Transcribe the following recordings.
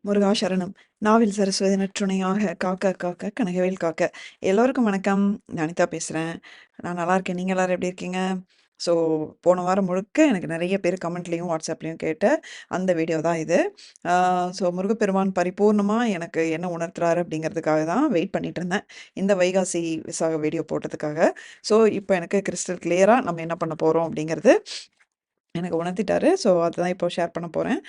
முருகா சரணம். நாவில் சரஸ்வதி நற்றுணையாக காக்க காக்க கனகவேல் காக்க. எல்லோருக்கும் வணக்கம். நான் அனிதா பேசுறேன். நான் நல்லா இருக்கேன். நீங்க எல்லாரும் எப்படி இருக்கீங்க? ஸோ போன வாரம் முழுக்க எனக்கு நெறைய பேர் கமெண்ட்லயும், வாட்ஸ்அப்லயும் கேட்ட அந்த வீடியோ தான் இது. ஆ ஸோ முருகப்பெருமான் பரிபூர்ணமா எனக்கு என்ன உணர்த்துறாரு அப்படிங்கிறதுக்காக தான் வெயிட் பண்ணிட்டு இருந்தேன். இந்த வைகாசி விசாக வீடியோ போட்டதுக்காக. ஸோ இப்போ எனக்கு கிறிஸ்டல் கிளியரா நம்ம என்ன பண்ண போறோம் அப்படிங்கிறது எனக்கு உணர்த்திட்டாரு. ஸோ அதுதான் இப்போ ஷேர் பண்ண போறேன்.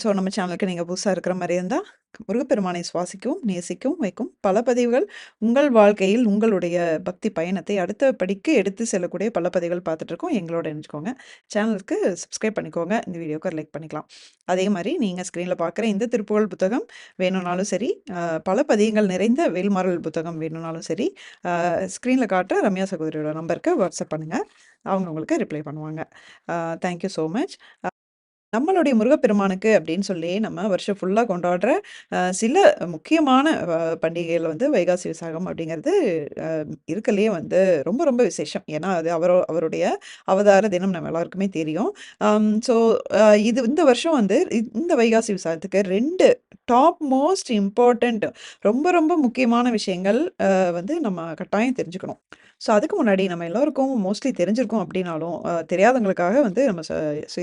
ஸோ நம்ம சேனலுக்கு நீங்க புதுசா இருக்கிற மாரி இருந்தா, முருகப்பெருமானை சுவாசிக்கவும், நேசிக்கவும் வைக்கும் பல பதிவுகள் உங்கள் வாழ்க்கையில் உங்களுடைய பக்தி பயணத்தை அடுத்த படிக்கு எடுத்து செல்லக்கூடிய பல பதிவுகள் பார்த்துட்டுருக்கோம். எங்களோட இணைஞ்சுக்கோங்க. சேனலுக்கு சப்ஸ்கிரைப் பண்ணிக்கோங்க. இந்த வீடியோக்கு லைக் பண்ணிக்கலாம். அதே மாரி நீங்க ஸ்க்ரீன்ல பார்க்குற இந்த திருப்புகழ் புத்தகம் வேணும்னாலும் சரி, பல பதியங்கள் நிறைந்த வேல்மாறல் புத்தகம் வேணும்னாலும் சரி, ஸ்க்ரீன்ல காட்டுற ரம்யா சகோதரியோட நம்பருக்கு வாட்ஸ்அப் பண்ணுங்க. அவங்க உங்களுக்கு ரிப்ளை பண்ணுவாங்க. Thank you so much. நம்மளுடைய முருகப்பெருமானுக்கு அப்படின்னு சொல்லி நம்ம வருஷம் ஃபுல்லா கொண்டாடுற சில முக்கியமான பண்டிகைகள் வந்து வைகாசி விசாகம் அப்படிங்கிறது அ இருக்கறதுலயே வந்து ரொம்ப ரொம்ப விசேஷம். ஏன்னா, அது அவருடைய அவதார தினம் நம்ம எல்லாருக்குமே தெரியும். ஸோ இது இந்த வருஷம் வந்து இந்த வைகாசி விசாகத்துக்கு 2 டாப் மோஸ்ட் இம்பார்ட்டன்ட் ரொம்ப ரொம்ப முக்கியமான விஷயங்கள் வந்து நம்ம கட்டாயம் தெரிஞ்சுக்கணும். ஸோ அதுக்கு முன்னாடி நம்ம எல்லாருக்கும் மோஸ்ட்லி தெரிஞ்சிருக்கும் அப்படின்னாலும், தெரியாதவங்களுக்காக வந்து நம்ம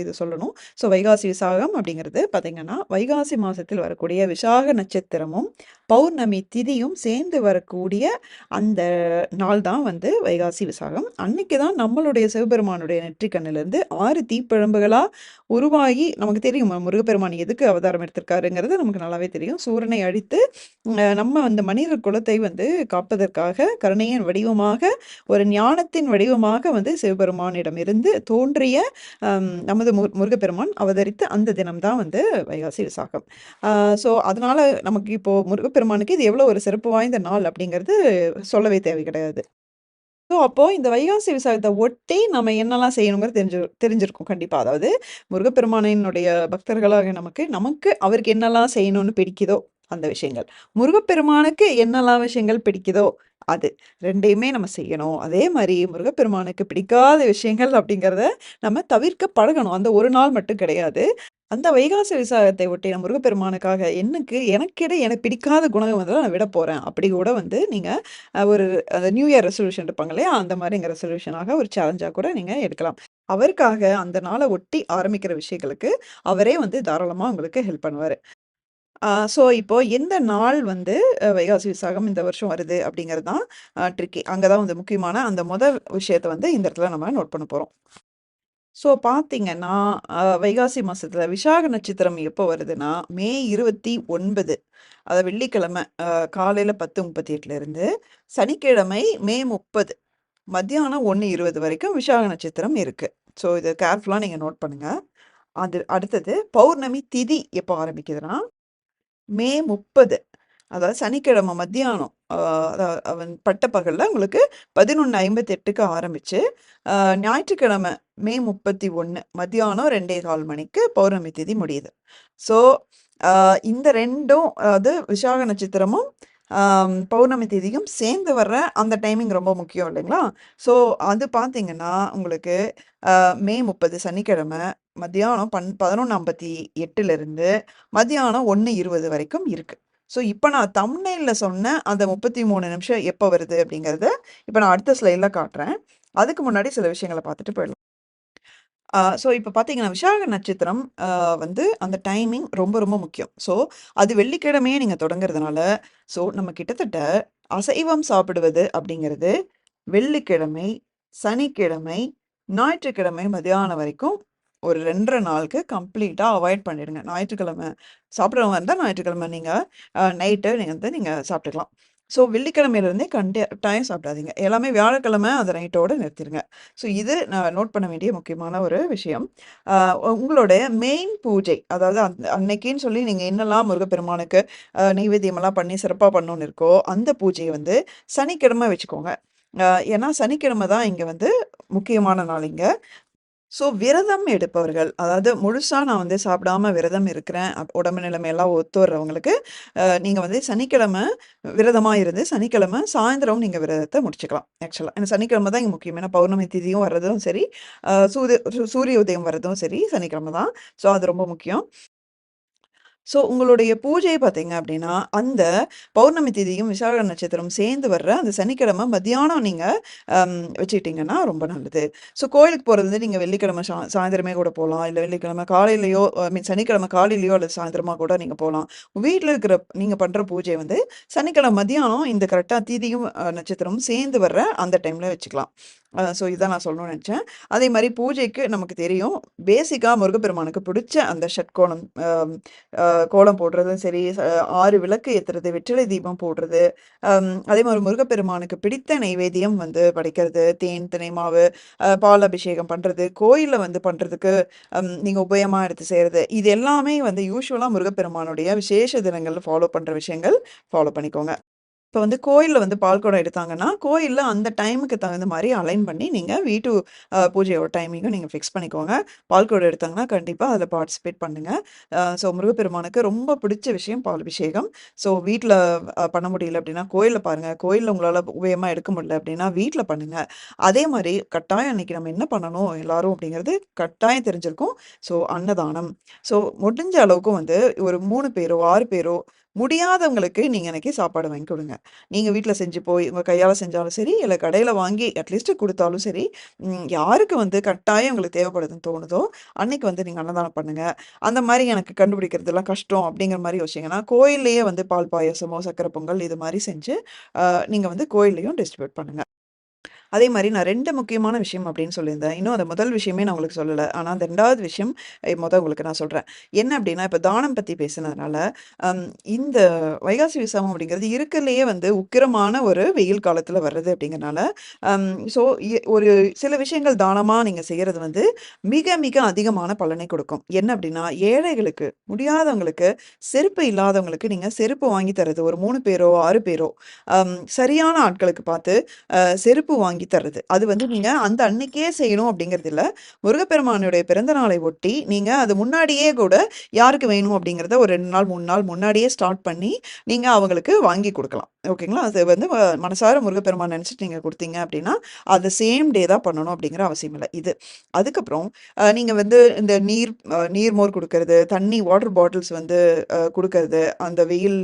இது சொல்லணும். ஸோ வைகாசி விசாகம் அப்படிங்கிறது பார்த்தீங்கன்னா, வைகாசி மாசத்தில் வரக்கூடிய விசாக நட்சத்திரமும், பௌர்ணமி திதியும் சேர்ந்து வரக்கூடிய அந்த நாள் தான் வந்து வைகாசி விசாகம். அன்னைக்கு தான் நம்மளுடைய சிவபெருமானுடைய நெற்றிக் கண்ணிலிருந்து 6 தீப்பிழம்புகளா உருவாகி நமக்கு தெரியும் முருகப்பெருமான் எதுக்கு அவதாரம் எடுத்திருக்காருங்கிறது நமக்கு நல்லாவே தெரியும். சூரனை அழித்து நம்ம அந்த மனித குலத்தை வந்து காப்பதற்காக கருணையின் வடிவமாக, ஒரு ஞானத்தின் வடிவமாக வந்து சிவபெருமானிடமிருந்து தோன்றிய நமது முருகப்பெருமான் அவதரித்த அந்த தினம் தான் வந்து வைகாசி விசாகம். ஆ ஸோ அதனால நமக்கு இப்போ முருகப்பெருமானுக்கு இது எவ்வளோ ஒரு சிறப்பு வாய்ந்த நாள் அப்படிங்கிறது சொல்லவே தேவை கிடையாது. ஸோ அப்போ இந்த வைகாசி விசாகத்த ஒட்டி நம்ம என்னலாம் செய்யணுங்கிறது தெரிஞ்சிருக்கும் கண்டிப்பா. அதாவது முருகப்பெருமானினுடைய பக்தர்களாக நமக்கு அவருக்கு என்னலாம் செய்யணும்னு பிடிக்குதோ அந்த விஷயங்கள். முருகப்பெருமானுக்கு என்னலாம் விஷயங்கள் பிடிக்குதோ அது. 2யுமே நம்ம செய்யணும். அதே மாரி முருகப்பெருமானுக்கு பிடிக்காத விஷயங்கள் அப்படிங்கிறத நம்ம தவிர்க்க பழகணும். அந்த ஒரு நாள் மட்டும் கிடையாது. அந்த வைகாசி விசாகத்தை ஒட்டி நான் முருகப்பெருமானுக்காக எனக்கு பிடிக்காத குணம் வந்து நான் விடப் போறேன். அப்படி கூட வந்து நீங்க ஒரு நியூ இயர் ரெசல்யூஷன் இருப்பாங்க இல்லையா? அந்த மாரிங்க ரெசல்யூஷனாக ஒரு சேலஞ்சா கூட நீங்க எடுக்கலாம். அவருக்காக அந்த நாள ஒட்டி ஆரம்பிக்கிற விஷயங்களுக்கு அவரே வந்து தாராளமா உங்களுக்கு ஹெல்ப் பண்ணுவாரு. ஸோ இப்போ எந்த நாள் வந்து வைகாசி விசாகம் இந்த வருஷம் வருது அப்படிங்கிறது தான் ட்ரிக்கி. அங்க தான் வந்து முக்கியமான அந்த முதல் விஷயத்த வந்து இந்த இடத்துல நம்ம நோட் பண்ண போறோம். ஸோ பார்த்தீங்கன்னா, வைகாசி மாசத்துல விசாக நட்சத்திரம் எப்போ வருதுன்னா, மே 29 அது வெள்ளிக்கிழமை காலையில 10:38 இருந்து சனிக்கிழமை மே 30 மத்தியானம் 1:20 வரைக்கும் விசாக நட்சத்திரம் இருக்கு. ஸோ இத கேர்ஃபுல்லா நீங்க நோட் பண்ணுங்க. அது அடுத்தது பௌர்ணமி திதி எப்போ ஆரம்பிக்குதுன்னா, மே 30 அதாவது சனிக்கிழமை மத்தியானம் அவன் பட்டப்பகல்ல உங்களுக்கு 11:58க்கு ஆரம்பிச்சு, ஞாயிற்றுக்கிழமை மே 31 மத்தியானம் 2:15 மணிக்கு பௌர்ணமி திதி முடியுது. ஸோ, அ இந்த 2ம் அதாவது விசாக நட்சத்திரமும், பௌர்ணமி திதியும் சேர்ந்து வர்ற அந்த டைமிங் ரொம்ப முக்கியம் இல்லைங்களா? ஸோ, அது பார்த்தீங்கன்னா, உங்களுக்கு மே 30 சனிக்கிழமை மத்தியானம் 11:58லிருந்து மதியானம் 1:20 வரைக்கும் இருக்கு. ஸோ, இப்ப நான் தம்ப்நெயில்ல சொன்ன அந்த 33 நிமிஷம் எப்ப வருது அப்படிங்கிறத, இப்ப நான் அடுத்த ஸ்லைட்ல காட்டுறேன். அதுக்கு முன்னாடி சில விஷயங்கள பார்த்துட்டு போயிடலாம். ஸோ இப்ப பார்த்தீங்கன்னா, விசாக நட்சத்திரம் வந்து அந்த டைமிங் ரொம்ப ரொம்ப முக்கியம். ஸோ, அது வெள்ளிக்கிழமையே நீங்க தொடங்குறதுனால, ஸோ நம்ம கிட்டத்தட்ட அசைவம் சாப்பிடுவது அப்படிங்கிறது வெள்ளிக்கிழமை, சனிக்கிழமை, ஞாயிற்றுக்கிழமை மதியானம் வரைக்கும் ஒரு 2 1/2 நாளுக்கு கம்ப்ளீட்டா அவாய்ட் பண்ணிடுங்க. ஞாயிற்றுக்கிழமை சாப்பிடுறவங்க இருந்தா ஞாயிற்றுக்கிழமை நீங்க நைட்டு நீங்க சாப்பிட்டுக்கலாம். ஸோ வெள்ளிக்கிழமையிலிருந்தே கட்டாயம் சாப்பிடாதீங்க. எல்லாமே வியாழக்கிழமை அத நைட்டோட நிறுத்திருங்க. ஸோ இது நான் நோட் பண்ண வேண்டிய முக்கியமான ஒரு விஷயம். அ உங்களுடைய மெயின் பூஜை, அதாவது அன்னைக்குன்னு சொல்லி நீங்க என்னலாம் முருகப்பெருமானுக்கு நெய்வேத்தியமெல்லாம் பண்ணி சிறப்பா பண்ணணும்னு இருக்கோ, அந்த பூஜைய வந்து சனிக்கிழமை வச்சுக்கோங்க. அ ஏன்னா சனிக்கிழமை தான் இங்க வந்து முக்கியமான நாள் இங்க. ஸோ விரதம் எடுப்பவர்கள், அதாவது முழுசா நான் வந்து சாப்பிடாம விரதம் இருக்கிறேன், உடம்பு நிலைமை எல்லாம் ஒத்து வர்றவங்களுக்கு, நீங்க வந்து சனிக்கிழமை விரதமா இருந்து, சனிக்கிழமை சாயந்தரம் நீங்க விரதத்த முடிச்சுக்கலாம். ஆக்சுவலா. ஏன்னா சனிக்கிழமை தான் இங்க முக்கியம். ஏன்னா பௌர்ணமி திதியும் வர்றதும் சரி, சூரிய உதயம் வர்றதும் சரி, சனிக்கிழமை தான். ஸோ அது ரொம்ப முக்கியம். ஸோ உங்களுடைய பூஜை பார்த்தீங்க அப்படின்னா, அந்த பௌர்ணமி திதியும், விசாக நட்சத்திரம் சேர்ந்து வர்ற அந்த சனிக்கிழமை மத்தியானம் நீங்க வச்சுக்கிட்டீங்கன்னா ரொம்ப நல்லது. ஸோ கோயிலுக்கு போறது வந்து நீங்க வெள்ளிக்கிழமை சாயந்திரமே கூட போலாம். இல்ல வெள்ளிக்கிழமை காலையிலயோ ஐ மீன் சனிக்கிழமை காலையிலயோ அல்லது சாயந்திரமா கூட நீங்க போலாம். வீட்ல இருக்கிற நீங்க பண்ற பூஜை வந்து சனிக்கிழமை மதியானம் இந்த கரெக்ட்டா திதியும் நட்சத்திரமும் சேர்ந்து வர்ற அந்த டைம்ல வச்சுக்கலாம். ஸோ இதான் நான் சொல்லணும்னு நெனச்சேன். அதே மாரி பூஜைக்கு நமக்கு தெரியும். பேசிக்கா முருகப்பெருமானுக்கு பிடிச்ச அந்த ஷட்கோணம் கோலம் போடுறதும் சரி, 6 விளக்கு ஏத்துறது, வெற்றிலை தீபம் போடுறது, அதே மாரி முருகப்பெருமானுக்கு பிடித்த நெய்வேத்தியம் வந்து படைக்கிறது, தேன், தினை மாவு, பால் அபிஷேகம் பண்றது, கோயில்ல வந்து பண்றதுக்கு நீங்க உபயமா எடுத்து செய்றது, இது எல்லாமே வந்து யூசுவலா முருகப்பெருமானுடைய விசேஷ தினங்கள்ல ஃபாலோ பண்ற விஷயங்கள் ஃபாலோ பண்ணிக்கோங்க. இப்ப வந்து கோயில்ல வந்து பால்குடம் எடுத்தாங்கன்னா, கோயில்ல அந்த டைமுக்கு தகுந்த மாரி அலைன் பண்ணி நீங்க வீட்டு பூஜையோட டைமிங்கும் நீங்க ஃபிக்ஸ் பண்ணிக்கோங்க. பால்குடம் எடுத்தாங்கன்னா, கண்டிப்பா அதில பார்ட்டிசிபேட் பண்ணுங்க. ஸோ முருகப்பெருமானுக்கு ரொம்ப பிடிச்ச விஷயம் பால் அபிஷேகம். ஸோ வீட்ல பண்ண முடியல அப்டின்னா, கோயில்ல பாருங்க. கோயில்ல உங்களால உபயமா எடுக்க முடியல அப்டின்னா, வீட்ல பண்ணுங்க. அதே மாரி கட்டாயம் அன்னைக்கு நம்ம என்ன பண்ணணும் எல்லாரும் அப்டிங்கிறது கட்டாயம் தெரிஞ்சிருக்கும். ஸோ அன்னதானம். ஸோ முடிஞ்ச அளவுக்கு வந்து ஒரு 3 பேரோ, 6 பேரோ முடியாதவங்களுக்கு நீங்க அன்னைக்கு சாப்பாடு வாங்கி குடுங்க. நீங்க வீட்ல செஞ்சு போய் உங்க கையால செஞ்சாலும் சரி, இல்ல கடையில வாங்கி அட்லீஸ்ட் குடுத்தாலும் சரி, யாருக்கு வந்து கட்டாயம் உங்களுக்கு தேவைப்படுதுன்னு தோணுதோ, அன்னைக்கு வந்து நீங்க அன்னதானம் பண்ணுங்க. அந்த மாரி எனக்கு கண்டுபிடிக்கிறதெல்லாம் கஷ்டம் அப்படிங்கிற மாரி யோசிச்சீங்கன்னா, கோயில்லயே வந்து பால் பாயாசமோ, சர்க்கரை பொங்கல் இது மாரி செஞ்சு, நீங்க வந்து கோயில்லயும் டிஸ்ட்ரிபியூட் பண்ணுங்க. அதே மாரி நான் 2 முக்கியமான விஷயம் அப்படின்னு சொல்லியிருந்தேன். இன்னும் அந்த முதல் விஷயமே நான் உங்களுக்கு சொல்லல. ஆனா அந்த 2வது விஷயம் உங்களுக்கு நான் சொல்றேன். என்ன அப்படின்னா, இப்ப தானம் பத்தி பேசினதுனால, அம் இந்த வைகாசி விசாகம் அப்படிங்கிறது இருக்கறதுலயே வந்து உக்கிரமான ஒரு வெயில் காலத்துல வர்றது அப்படிங்கிறனால, அம் ஸோ ஒரு சில விஷயங்கள் தானமா நீங்க செய்யறது வந்து மிக, மிக அதிகமான பலனை கொடுக்கும். என்ன அப்படின்னா, ஏழைகளுக்கு, முடியாதவங்களுக்கு, செருப்பு இல்லாதவங்களுக்கு நீங்க செருப்பு வாங்கி தர்றது. ஒரு 3 பேரோ, 6 பேரோ, சரியான ஆட்களுக்கு பார்த்து செருப்பு வாங்கி தர்றது. அது வந்து நீங்க அந்த அன்னைக்கே செய்யணும் அப்படிங்கிறது இல்ல. முருகப்பெருமானுடைய பிறந்த நாளை ஒட்டி, நீங்க அது முன்னாடியே கூட யாருக்கு வேணும் அப்படிங்கிறத ஒரு 2 நாள், 3 நாள் முன்னாடியே ஸ்டார்ட் பண்ணி, நீங்க அவங்களுக்கு வாங்கி குடுக்கலாம். ஓகேங்களா? அது வந்து மனசார முருகப்பெருமான் நெனச்சுட்டு நீங்க குடுத்தீங்க அப்படின்னா, அது சேம் டே தான் பண்ணணும் அப்படிங்கிற அவசியம் இல்ல. இது. அதுக்கப்புறம் நீங்க வந்து இந்த நீர்மோர் குடுக்கறது, தண்ணி வாட்டர் பாட்டில்ஸ் வந்து குடுக்கறது, அந்த வெயில்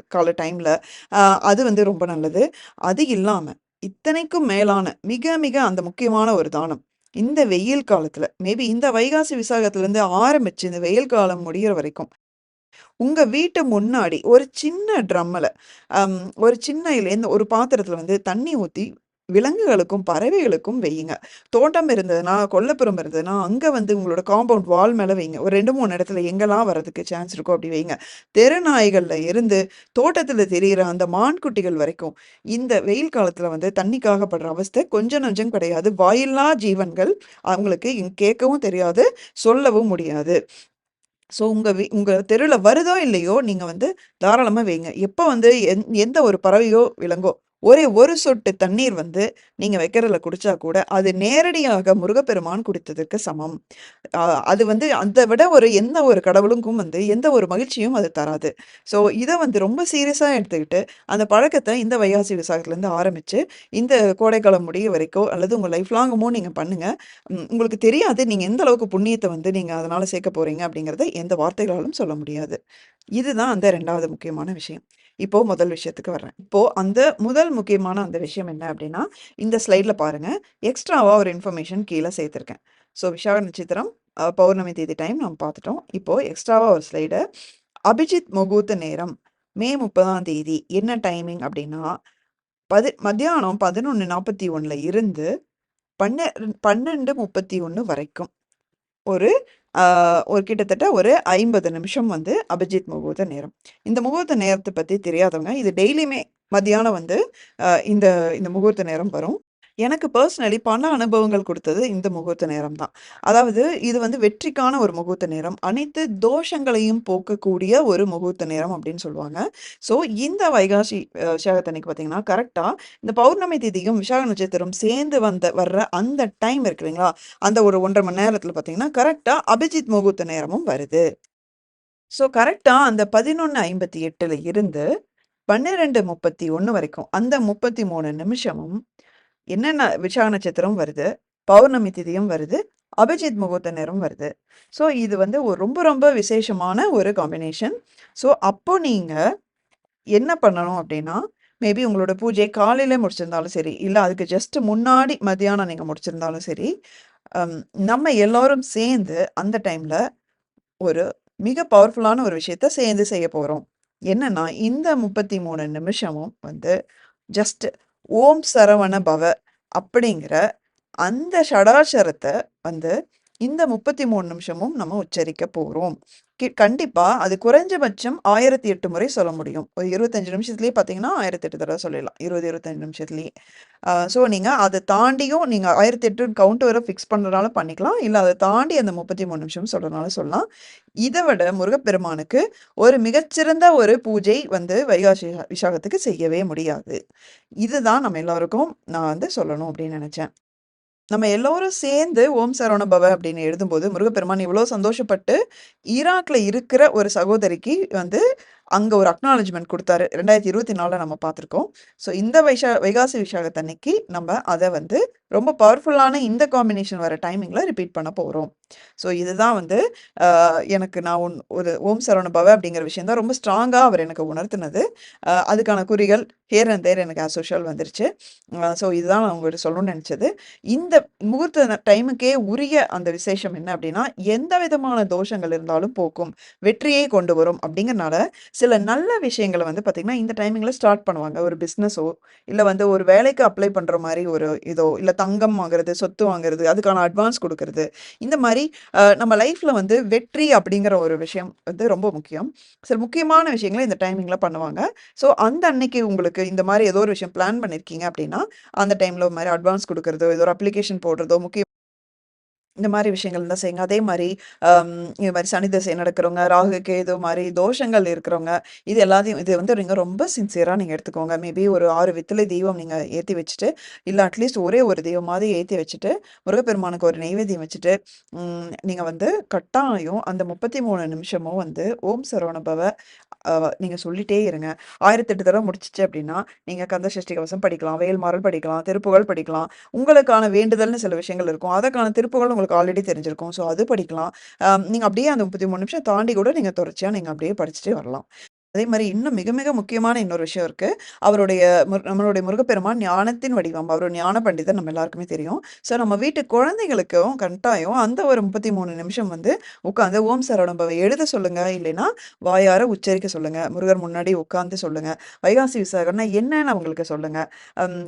கால டைம்ல, அ அது வந்து ரொம்ப நல்லது. அது இல்லாம இத்தனைக்கும் மேலான மிக, மிக அந்த முக்கியமான ஒரு தானம். இந்த வெயில் காலத்துல, மேபி இந்த வைகாசி விசாகத்துலருந்து ஆரம்பிச்சு, இந்த வெயில் காலம் முடியிற வரைக்கும், உங்க வீட்டு முன்னாடி ஒரு சின்ன ட்ரம்ல, அம் ஒரு சின்ன இலேருந்து ஒரு பாத்திரத்துல வந்து தண்ணி ஊத்தி, விலங்குகளுக்கும், பறவைகளுக்கும் வையுங்க. தோட்டம் இருந்ததுன்னா, கொல்லைப்புறம் இருந்ததுன்னா, அங்க வந்து உங்களோட காம்பவுண்ட் வால் மேல வைங்க. ஒரு 2, 3 இடத்துல எங்கெல்லாம் வரதுக்கு சான்ஸ் இருக்கோ அப்படி வைங்க. தெரு நாய்கள்ல இருந்து, தோட்டத்துல திரியிற அந்த மான்குட்டிகள் வரைக்கும், இந்த வெயில் காலத்துல வந்து தண்ணிக்காக படுற அவஸ்தை கொஞ்சம் நஞ்சம் கிடையாது. வாயில்லா ஜீவன்கள். அவங்களுக்கு கேட்கவும் தெரியாது, சொல்லவும் முடியாது. ஸோ உங்க தெருல வருதோ இல்லையோ, நீங்க வந்து தாராளமா வைங்க. எப்ப வந்து எந்த ஒரு பறவையோ, விலங்கோ ஒரே ஒரு சொட்டு தண்ணீர் வந்து நீங்க வைக்கிறதுல குடிச்சா கூட, அது நேரடியாக முருகப்பெருமான் குடித்ததற்கு சமம். அ அது வந்து அத விட எந்த ஒரு கடவுளுக்கும் வந்து எந்த ஒரு மகிழ்ச்சியும் அது தராது. ஸோ இத வந்து ரொம்ப சீரியஸா எடுத்துக்கிட்டு, அந்த பழக்கத்த இந்த வைகாசி விசாகத்துலருந்து ஆரம்பிச்சு, இந்த கோடைக்காலம் முடிய வரைக்கும் அல்லது உங்க லைஃப் லாங்குமும் நீங்க பண்ணுங்க. உங்களுக்கு தெரியாது நீங்க எந்த அளவுக்கு புண்ணியத்த வந்து நீங்க அதனால சேர்க்க போறீங்க அப்படிங்கிறத எந்த வார்த்தைகளாலும் சொல்ல முடியாது. இதுதான் அந்த 2வது முக்கியமான விஷயம். இப்போ முதல் விஷயத்துக்கு வர்றேன். இப்போ அந்த முதல் முக்கியமான அந்த விஷயம் என்ன அப்படின்னா, இந்த ஸ்லைட்ல பாருங்க. எக்ஸ்ட்ராவா ஒரு இன்ஃபர்மேஷன் கீழ சேர்த்திருக்கேன். ஸோ விஷாக நட்சத்திரம், பௌர்ணமி தேதி டைம் நம்ம பார்த்துட்டோம். இப்போ எக்ஸ்ட்ராவா ஒரு ஸ்லைடு. அபிஜித் முகூர்த்த நேரம் மே 30ஆம் தேதி என்ன டைமிங் அப்படின்னா, மத்தியானம் 11:41ல இருந்து 12:31 வரைக்கும். ஒரு ஆ ஒரு கிட்டத்தட்ட ஒரு 50 நிமிஷம் வந்து அபிஜித் முகூர்த்த நேரம். இந்த முகூர்த்த நேரத்த பத்தி தெரியாதவங்க, இது டெய்லியுமே மத்தியானம் வந்து இந்த இந்த முகூர்த்த நேரம் வரும். எனக்கு பர்சனலி பல அனுபவங்கள் குடுத்தது இந்த முகூர்த்த நேரம் தான். அதாவது இது வந்து வெற்றிக்கான ஒரு முகூர்த்த நேரம். அனைத்து தோஷங்களையும் போக்கக்கூடிய ஒரு முகூர்த்த நேரம் அப்படின்னு சொல்லுவாங்க. ஸோ இந்த வைகாசி விசாகத்தன்னைக்கு பார்த்தீங்கன்னா, கரெக்ட்டா இந்த பௌர்ணமி திதியும், விசாக நட்சத்திரம் சேர்ந்து வர்ற அந்த டைம் இருக்கு இல்லைங்களா? அந்த ஒரு 1 1/2 மணி நேரத்தில பார்த்தீங்கன்னா, கரெக்ட்டா அபிஜித் முகூர்த்த நேரமும் வருது. ஸோ கரெக்ட்டா அந்த 11:58ல இருந்து 12:31 வரைக்கும், அந்த 33 நிமிஷமும் என்னென்ன விசாக நட்சத்திரம் வருது, பௌர்ணமி திதியும் வருது, அபிஜித் முகூர்த்த நேரம் வருது. ஸோ இது வந்து ஒரு ரொம்ப ரொம்ப விசேஷமான ஒரு காம்பினேஷன். ஸோ அப்போ நீங்க என்ன பண்ணணும் அப்படின்னா, மேபி உங்களோட பூஜை காலையில முடிச்சிருந்தாலும் சரி, இல்ல அதுக்கு ஜஸ்ட் முன்னாடி மதியானம் நீங்க முடிச்சிருந்தாலும் சரி, அம் நம்ம எல்லாரும் சேர்ந்து அந்த டைம்ல ஒரு மிக பவர்ஃபுல்லான ஒரு விஷயத்த சேர்ந்து செய்ய போறோம். என்னன்னா, இந்த 33 நிமிஷமும் வந்து ஜஸ்ட் ஓம் சரவண பவ அப்படிங்கிற அந்த ஷடாட்சரத்த வந்து இந்த 33 நிமிஷமும் நம்ம உச்சரிக்க போறோம். கண்டிப்பா அது குறைஞ்சபட்சம் 1008 முறை சொல்ல முடியும். ஒரு 25 நிமிஷத்திலேயே பார்த்தீங்கன்னா, 1008 தடவ சொல்லிடலாம். 20, 25 நிமிஷத்திலேயே. ஸோ நீங்க அத தாண்டியும் நீங்க 1008 கவுண்ட் வர ஃபிக்ஸ் பண்றனாலும் பண்ணிக்கலாம். இல்ல அத தாண்டி அந்த 33 நிமிஷம் சொல்றனாலும் சொல்லலாம். இத விட முருகப்பெருமானுக்கு ஒரு மிகச்சிறந்த ஒரு பூஜை வந்து வைகாசி விசாகத்துக்கு செய்யவே முடியாது. இதுதான் நம்ம எல்லாருக்கும் நான் வந்து சொல்லணும் அப்படின்னு நெனச்சேன். நம்ம எல்லோரும் சேர்ந்து ஓம் சரவண பவ அப்படின்னு எழுதும்போது, முருகப்பெருமான் இவ்ளோ சந்தோஷப்பட்டு, ஈராக்ல இருக்கிற ஒரு சகோதரிக்கு வந்து அங்க ஒரு அக்னாலஜ்மென்ட் குடுத்தாரு. 2024ல நம்ம பார்த்துருக்கோம். ஸோ இந்த வைகாசி விசாகத்தன்னைக்கு நம்ம அத வந்து ரொம்ப பவர்ஃபுல்லான இந்த காம்பினேஷன் வர டைமிங்ல ரிப்பீட் பண்ண போறோம். ஸோ இதுதான் வந்து எனக்கு நான் ஒரு ஓம் சரவண பவ அப்படிங்கிற விஷயம் தான் ரொம்ப ஸ்ட்ராங்கா அவர் எனக்கு உணர்த்தினது. அதுக்கான குறிகள் ஹியர் அண்ட் தேர் எனக்கு ஆஸ் யூசுவல் வந்துருச்சு. ஸோ இதுதான் நான் உங்ககிட்ட சொல்லணும்னு நெனச்சது. இந்த முகூர்த்த டைமுக்கே உரிய அந்த விசேஷம் என்ன அப்படின்னா, எந்த விதமான தோஷங்கள் இருந்தாலும் போக்கும். வெற்றியை கொண்டு வரும் அப்படிங்கிறனால, சில நல்ல விஷயங்கள வந்து பார்த்தீங்கன்னா, இந்த டைமிங்ல ஸ்டார்ட் பண்ணுவாங்க. ஒரு பிசினஸோ, இல்ல வந்து ஒரு வேலைக்கு அப்ளை பண்ற மாரி ஒரு இதோ, இல்ல தங்கம் வாங்குறது, சொத்து வாங்குறது, அதுக்கான அட்வான்ஸ் குடுக்குறது. இந்த மாரி நம்ம லைஃப்ல வந்து வெற்றி அப்படிங்கிற ஒரு விஷயம் வந்து ரொம்ப முக்கியம். சில முக்கியமான விஷயங்கள இந்த டைமிங்ல பண்ணுவாங்க. ஸோ அந்த அன்னைக்கு உங்களுக்கு இந்த மாரி ஏதோ ஒரு விஷயம் பிளான் பண்ணியிருக்கீங்க அப்படின்னா, அந்த டைம்ல ஒரு மாரி அட்வான்ஸ் குடுக்குறதோ, ஏதோ ஒரு அப்ளிகேஷன் போடுறதோ, இந்த மாரி விஷயங்கள் தான் செய்யுங்க. அதே மாரி அம் இது மாரி சனி திசை நடக்கிறவங்க, ராகு, கேது மாரி தோஷங்கள் இருக்கிறவங்க, இது எல்லாத்தையும் இது வந்து நீங்க ரொம்ப சின்சியரா நீங்க எடுத்துக்கோங்க. மேபி ஒரு 6 வெத்திலை தீபம் நீங்க ஏத்தி வச்சுட்டு, இல்ல அட்லீஸ்ட் ஒரே ஒரு தீபமாவது ஏத்தி வச்சுட்டு, முருகப்பெருமானுக்கு ஒரு நெய்வேத்தியம் வச்சுட்டு, நீங்க வந்து கட்டாயம் அந்த 33 நிமிஷமும் வந்து ஓம் சரவண பவ அ நீங்க சொல்லிட்டே இருங்க. 1008 தடவ முடிச்சுச்சு அப்டின்னா, நீங்க கந்த சஷ்டி கவசம் படிக்கலாம், வேல்மாறல் படிக்கலாம், திருப்புகழ் படிக்கலாம். உங்களுக்கான வேண்டுதல்னு சில விஷயங்கள் இருக்கும். அதற்கான திருப்புகழ் உங்களுக்கு ஆல்ரெடி தெரிஞ்சிருக்கும். ஸோ அது படிக்கலாம். நீங்க அப்படியே அந்த 33 நிமிஷம் தாண்டி கூட நீங்க தொடர்ச்சியா நீங்க அப்படியே படிச்சுட்டே வரலாம். அதே மாரி இன்னும் மிக மிக முக்கியமான இன்னொரு விஷயம் இருக்கு. அவருடைய நம்மளுடைய முருகப்பெருமான் ஞானத்தின் வடிவம். அவர் ஒரு ஞான பண்டிதர் நம்ம எல்லாருக்குமே தெரியும். ஸோ நம்ம வீட்டு குழந்தைகளுக்கும் கட்டாயம் அந்த ஒரு 33 நிமிஷம் வந்து உட்காந்து ஓம் சரவணபவ எழுத சொல்லுங்க. இல்லைன்னா வாயார உச்சரிக்க சொல்லுங்க. முருகர் முன்னாடி உட்கார்ந்து சொல்லுங்க. வைகாசி விசாகம்னா என்னன்னு அவங்களுக்கு சொல்லுங்க.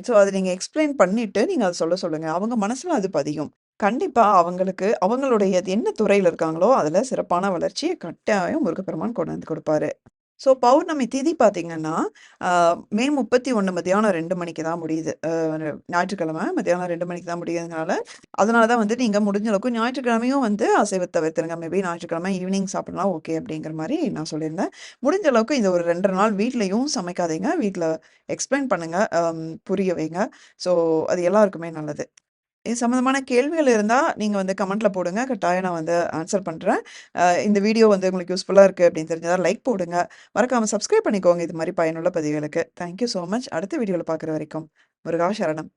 ஸோ அத நீங்க எக்ஸ்ப்ளைன் பண்ணிட்டு நீங்க அத சொல்லுங்க. அவங்க மனசுல அது பதியும். கண்டிப்பா அவங்களுக்கு அவங்களுடைய என்ன துறையில இருக்காங்களோ, அதுல சிறப்பான வளர்ச்சிய கட்டாயம் முருகப்பெருமான் கொண்டு வந்து குடுப்பாரு. ஸோ பௌர்ணமி திதி பார்த்தீங்கன்னா, அ மே 31 மதியானம் 2 மணிக்கு தான் முடியுது. ஞாயிற்றுக்கிழமை மதியானம் 2 மணிக்கு தான் முடியுதுனால, அதனால தான் வந்து நீங்க முடிஞ்ச அளவுக்கு ஞாயிற்றுக்கிழமையும் வந்து அசைவத்த தவிர்த்துருங்க. மேபி ஞாயிற்றுக்கிழமை ஈவினிங் சாப்பிடலாம் ஓகே அப்படிங்கிற மாரி நான் சொல்லியிருந்தேன். முடிஞ்ச அளவுக்கு இந்த ஒரு 2 1/2 நாள் வீட்லயும் சமைக்காதீங்க. வீட்ல எக்ஸ்பிளைன் பண்ணுங்க. புரிய வைங்க. ஸோ அது எல்லாருக்குமே நல்லது. இது சம்மந்தமான கேள்விகள் இருந்தா, நீங்க வந்து கமெண்ட்ல போடுங்க. கட்டாயம் நான் வந்து ஆன்சர் பண்றேன். இந்த வீடியோ வந்து உங்களுக்கு யூஸ்ஃபுல்லா இருக்கு அப்படின்னு தெரிஞ்சதா லைக் போடுங்க. மறக்காம சப்ஸ்கிரைப் பண்ணிக்கோங்க இது மாரி பயனுள்ள பதிவுகளுக்கு. Thank you so much. அடுத்த வீடியோல பார்க்குற வரைக்கும். முருகா சரணம்.